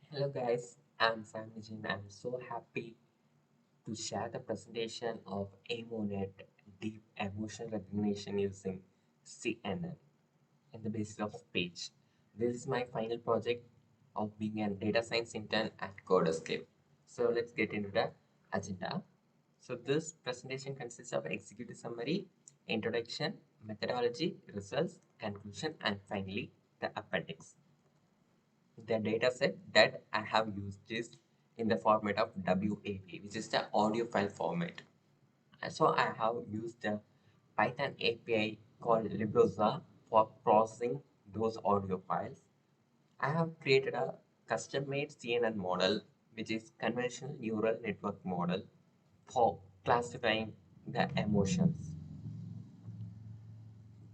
Hello guys, I'm Nijin. I'm so happy to share the presentation of EmoNet deep emotion recognition using CNN in the basis of speech. This is my final project of being a data science intern at CODERS. So let's get into the agenda. So this presentation consists of executive summary, introduction, methodology, results, conclusion, and finally the appendix. The dataset that I have used is in the format of WAV, which is the audio file format. So I have used the Python API called Libroza for processing those audio files. I have created a custom-made CNN model, which is convolutional neural network model for classifying the emotions.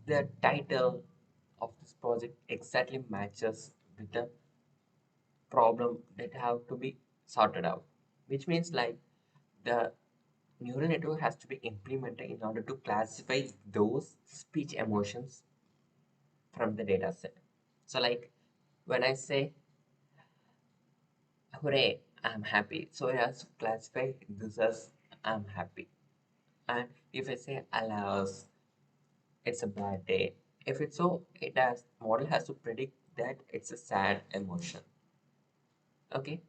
The title of this project exactly matches with the problem that have to be sorted out, which means like the neural network has to be implemented in order to classify those speech emotions from the data set. So like when I say hooray, I'm happy, so it has to classify this as I'm happy. And if I say alas, it's a bad day, if it's so, it has model has to predict that it's a sad emotion. Okay,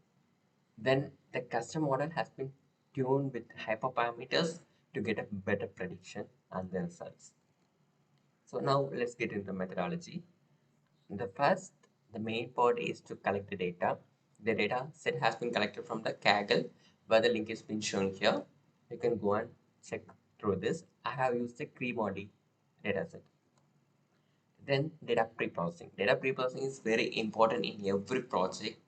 then the custom model has been tuned with hyperparameters to get a better prediction and the results. So now let's get into methodology. The first, the main part is to collect the data. The data set has been collected from the Kaggle, where the link is been shown here. You can go and check through this. I have used the Cremody dataset. Then data pre-processing. Data pre-processing is very important in every project.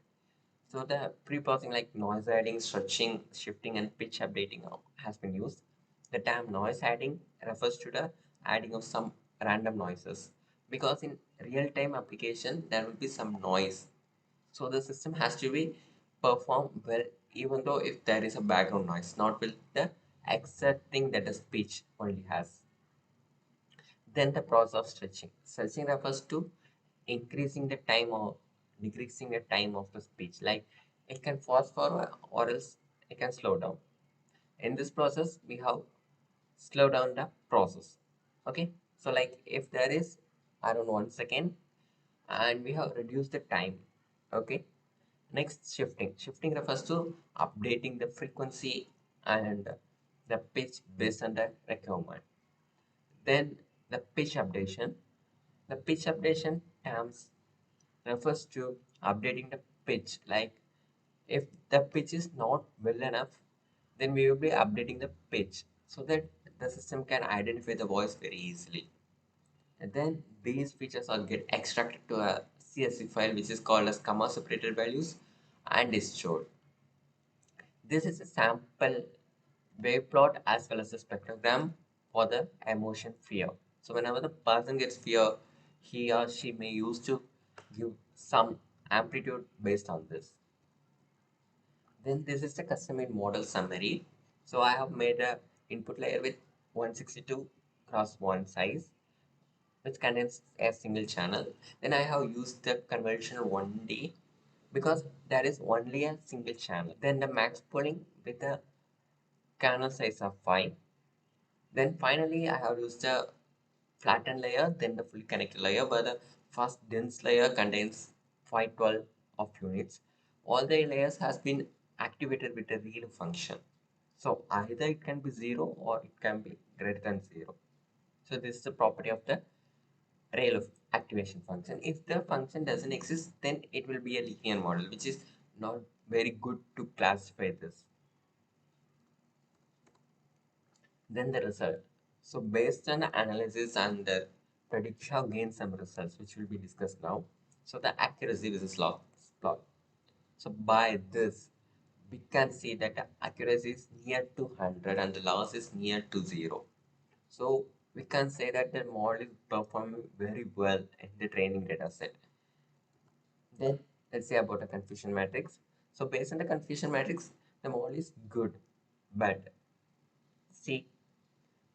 So the pre-processing like noise adding, stretching, shifting, and pitch updating has been used. The term noise adding refers to the adding of some random noises because in real-time application there will be some noise. So the system has to be perform well even though if there is a background noise, not with the exact thing that the speech only has. Then the process of stretching. Stretching refers to increasing the time or decreasing the time of the speech. Like it can fast forward or else it can slow down. In this process, we have slow down the process. Okay. So like if there is around 1 second and we have reduced the time. Okay. Next, shifting. Shifting refers to updating the frequency and the pitch based on the requirement. Then the pitch updation. The pitch updation terms refers to updating the pitch. Like if the pitch is not well enough, then we will be updating the pitch so that the system can identify the voice very easily. And then these features are get extracted to a CSV file which is called as comma separated values and is stored. This is a sample wave plot as well as a spectrogram for the emotion fear. So whenever the person gets fear, he or she may use to give some amplitude based on this. Then this is the custom-made model summary. So I have made a input layer with 162 cross 1 size, which contains a single channel. Then I have used the conventional 1D because there is only a single channel. Then the max pooling with a kernel size of 5. Then finally I have used a flattened layer, then the fully connected layer, where the first dense layer contains 512 of units. All the layers has been activated with a real function. So either it can be 0 or it can be greater than 0. So this is the property of the rail of activation function. If the function doesn't exist, then it will be a linear model, which is not very good to classify this. Then the result. So based on the analysis and the prediction, have gained some results, which will be discussed now. So the accuracy versus loss plot. So by this, we can see that the accuracy is near to 100 and the loss is near to 0. So we can say that the model is performing very well in the training data set. Then let's say about a confusion matrix. So based on the confusion matrix, the model is good, but see,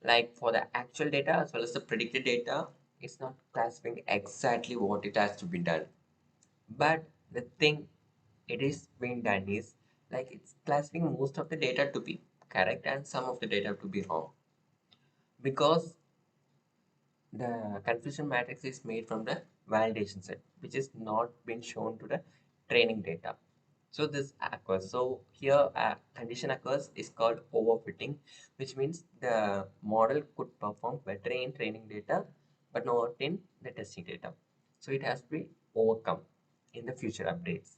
like for the actual data as well as the predicted data, it's not classifying exactly what it has to be done. But the thing it is being done is like it's classifying most of the data to be correct and some of the data to be wrong, because the confusion matrix is made from the validation set, which is not been shown to the training data. So this occurs. So here a condition occurs is called overfitting, which means the model could perform better in training data, but not in the testing data. So it has to be overcome in the future updates.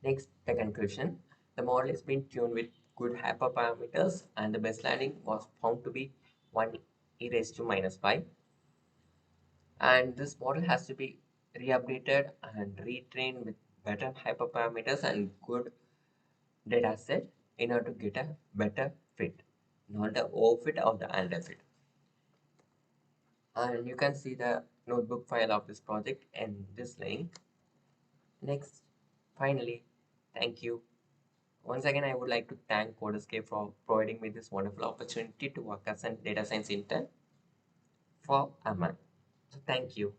Next, the conclusion. The model is being tuned with good hyperparameters, and the baseline was found to be 1 e raised to minus 5. And this model has to be re-updated and retrained with better hyperparameters and good data set in order to get a better fit, not the overfit or the underfit. And you can see the notebook file of this project in this link. Next, finally, thank you. Once again, I would like to thank CODERS for providing me this wonderful opportunity to work as a data science intern for a month. So thank you.